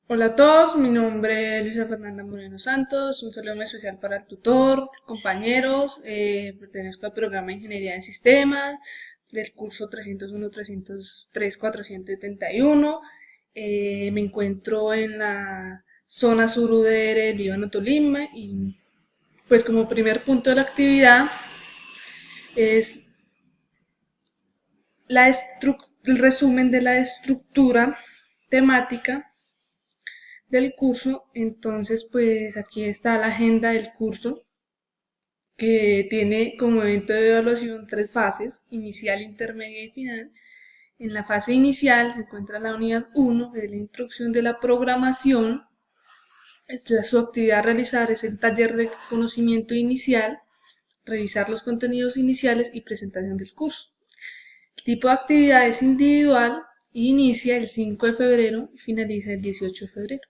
Hola a todos, mi nombre es Luisa Fernanda Moreno Santos, un saludo muy especial para el tutor, compañeros, pertenezco al programa de Ingeniería de Sistemas del curso 301, 303, 471. Me encuentro en la zona sur UDR, Líbano, Tolima, y pues como primer punto de la actividad es el resumen de la estructura temática del curso. Entonces, pues aquí está la agenda del curso, que tiene como evento de evaluación tres fases: inicial, intermedia y final. En la fase inicial se encuentra la unidad 1, que es la introducción de la programación. Su actividad a realizar es el taller de conocimiento inicial, revisar los contenidos iniciales y presentación del curso. El tipo de actividad es individual y inicia el 5 de febrero y finaliza el 18 de febrero.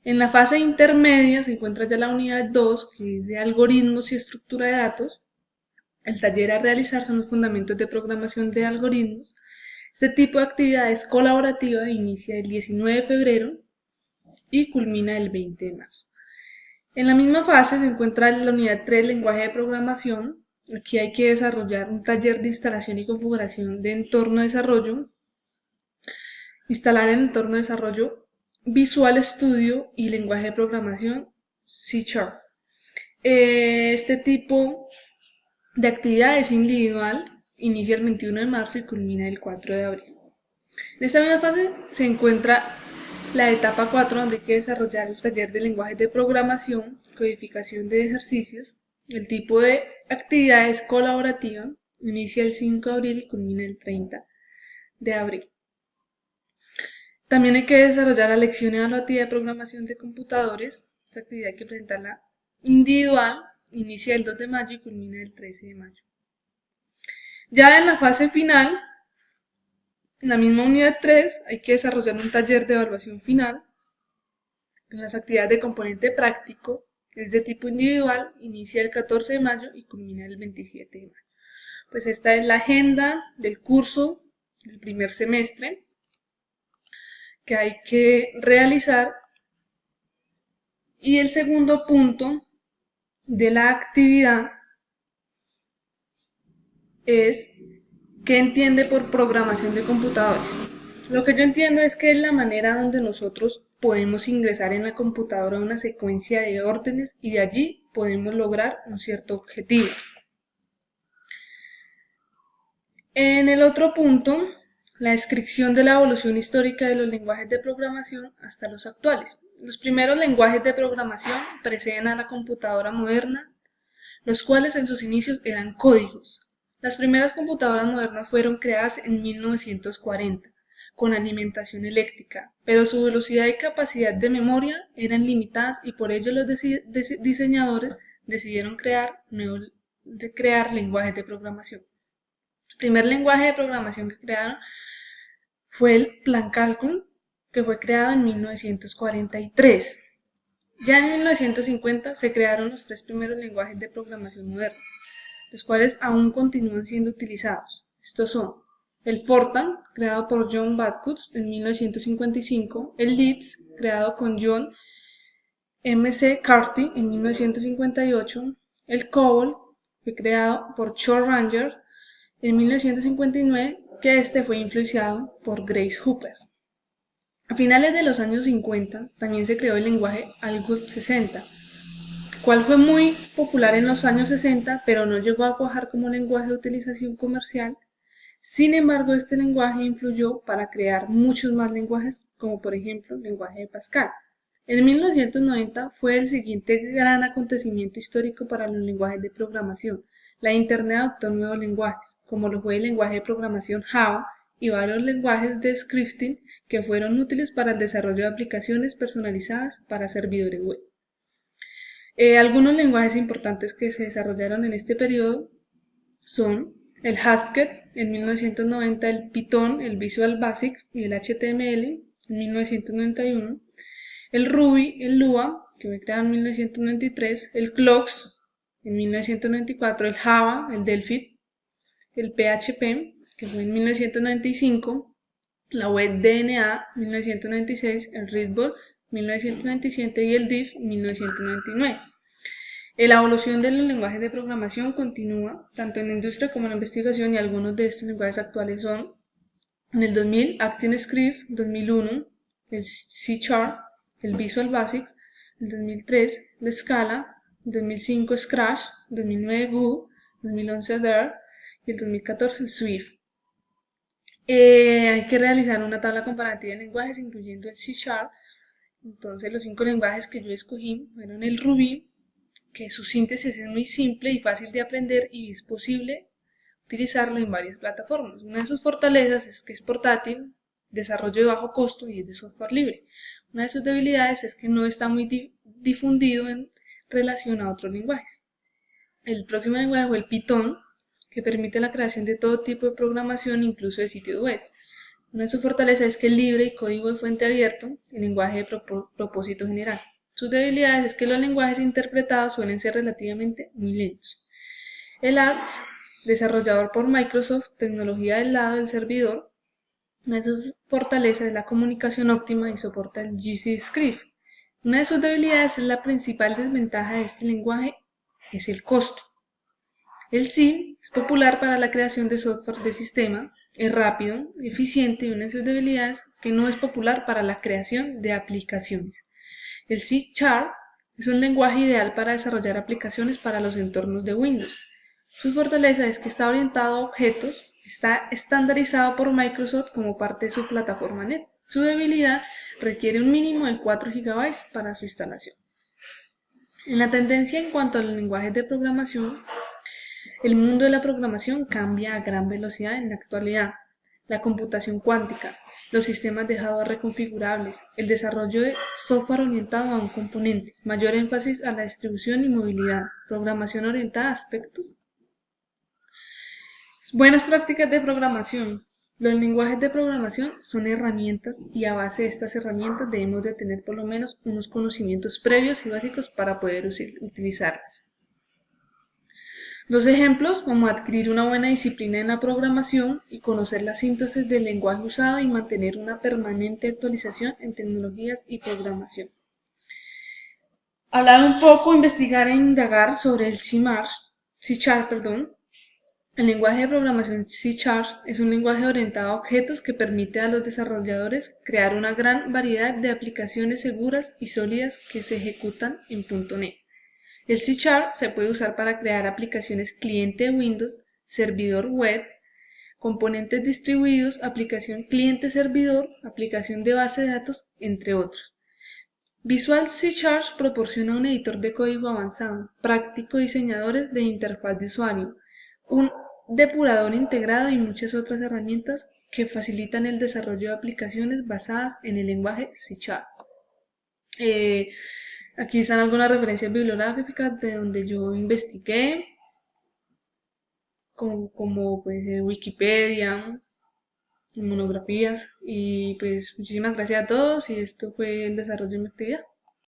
En la fase intermedia se encuentra ya la unidad 2, que es de algoritmos y estructura de datos. El taller a realizar son los fundamentos de programación de algoritmos. Este tipo de actividad es colaborativa, inicia el 19 de febrero y culmina el 20 de marzo. En la misma fase se encuentra la unidad 3, lenguaje de programación. Aquí hay que desarrollar un taller de instalación y configuración de entorno de desarrollo, instalar el entorno de desarrollo Visual Studio y lenguaje de programación C#. Este tipo de actividad es individual, inicia el 21 de marzo y culmina el 4 de abril. En esta misma fase se encuentra la etapa 4, donde hay que desarrollar el taller de lenguajes de programación, codificación de ejercicios. El tipo de actividad es colaborativa, inicia el 5 de abril y culmina el 30 de abril. También hay que desarrollar la lección evaluativa de programación de computadores. Esta actividad hay que presentarla individual, inicia el 2 de mayo y culmina el 13 de mayo. Ya en la fase final, en la misma unidad 3, hay que desarrollar un taller de evaluación final. En las actividades de componente práctico es de tipo individual, inicia el 14 de mayo y culmina el 27 de mayo. Pues esta es la agenda del curso del primer semestre que hay que realizar. Y el segundo punto de la actividad es qué entiende por programación de computadores. Lo que yo entiendo es que es la manera donde nosotros podemos ingresar en la computadora una secuencia de órdenes y de allí podemos lograr un cierto objetivo. En el otro punto, la descripción de la evolución histórica de los lenguajes de programación hasta los actuales. Los primeros lenguajes de programación preceden a la computadora moderna, los cuales en sus inicios eran códigos. Las primeras computadoras modernas fueron creadas en 1940, con alimentación eléctrica, pero su velocidad y capacidad de memoria eran limitadas y por ello los diseñadores decidieron crear lenguajes de programación. El primer lenguaje de programación que crearon fue el Plan Cálculo, que fue creado en 1943. Ya en 1950 se crearon los tres primeros lenguajes de programación modernos, los cuales aún continúan siendo utilizados. Estos son el Fortran, creado por John Baptist en 1955, el Lisp, creado con John McCarthy en 1958, el COBOL, fue creado por Charles Ranger en 1959, que este fue influenciado por Grace Hopper. A finales de los años 50 también se creó el lenguaje ALGOL 60, cual fue muy popular en los años 60, pero no llegó a cuajar como lenguaje de utilización comercial. Sin embargo, este lenguaje influyó para crear muchos más lenguajes, como por ejemplo el lenguaje de Pascal. En 1990 fue el siguiente gran acontecimiento histórico para los lenguajes de programación. La Internet adoptó nuevos lenguajes, como lo fue el lenguaje de programación Java y varios lenguajes de scripting que fueron útiles para el desarrollo de aplicaciones personalizadas para servidores web. Algunos lenguajes importantes que se desarrollaron en este periodo son el Haskell en 1990, el Python, el Visual Basic y el HTML en 1991, el Ruby, el Lua, que fue creado en 1993, el Clocks en 1994, el Java, el Delphi, el PHP, que fue en 1995, la web DNA 1996, el READBOL 1997 y el DIF 1999. La evolución de los lenguajes de programación continúa tanto en la industria como en la investigación y algunos de estos lenguajes actuales son en el 2000 ActionScript, 2001 el C#, el Visual Basic, el 2003 la Scala, el 2005 Scratch, el 2009 Go, el 2011 Dart y el 2014 el Swift. Hay que realizar una tabla comparativa de lenguajes incluyendo el C#. Entonces los 5 lenguajes que yo escogí fueron el Ruby, que su síntesis es muy simple y fácil de aprender y es posible utilizarlo en varias plataformas. Una de sus fortalezas es que es portátil, desarrollo de bajo costo y es de software libre. Una de sus debilidades es que no está muy difundido en relación a otros lenguajes. El próximo lenguaje fue el Python, que permite la creación de todo tipo de programación, incluso de sitios web. Una de sus fortalezas es que es libre y código de fuente abierto, el lenguaje de propósito general. Sus debilidades es que los lenguajes interpretados suelen ser relativamente muy lentos. El AX, desarrollado por Microsoft, tecnología del lado del servidor, una de sus fortalezas es la comunicación óptima y soporta el GC-Script. Una de sus debilidades es la principal desventaja de este lenguaje es el costo. El C es popular para la creación de software de sistema, es rápido, eficiente y una de sus debilidades es que no es popular para la creación de aplicaciones. El C# es un lenguaje ideal para desarrollar aplicaciones para los entornos de Windows. Su fortaleza es que está orientado a objetos, está estandarizado por Microsoft como parte de su plataforma NET. Su debilidad requiere un mínimo de 4 GB para su instalación. En la tendencia en cuanto a los lenguajes de programación, el mundo de la programación cambia a gran velocidad en la actualidad. La computación cuántica, los sistemas de hardware reconfigurables, el desarrollo de software orientado a un componente, mayor énfasis a la distribución y movilidad, programación orientada a aspectos. Buenas prácticas de programación. Los lenguajes de programación son herramientas y a base de estas herramientas debemos de tener por lo menos unos conocimientos previos y básicos para poder utilizarlas. Dos ejemplos, como adquirir una buena disciplina en la programación y conocer la síntesis del lenguaje usado y mantener una permanente actualización en tecnologías y programación. Hablar un poco, investigar e indagar sobre el C#. El lenguaje de programación C# es un lenguaje orientado a objetos que permite a los desarrolladores crear una gran variedad de aplicaciones seguras y sólidas que se ejecutan en .NET. El C# se puede usar para crear aplicaciones cliente de Windows, servidor web, componentes distribuidos, aplicación cliente-servidor, aplicación de base de datos, entre otros. Visual C# proporciona un editor de código avanzado, práctico diseñadores de interfaz de usuario, un depurador integrado y muchas otras herramientas que facilitan el desarrollo de aplicaciones basadas en el lenguaje C#. Aquí están algunas referencias bibliográficas de donde yo investigué, como pues, Wikipedia, monografías, y pues muchísimas gracias a todos y esto fue el desarrollo de mi actividad.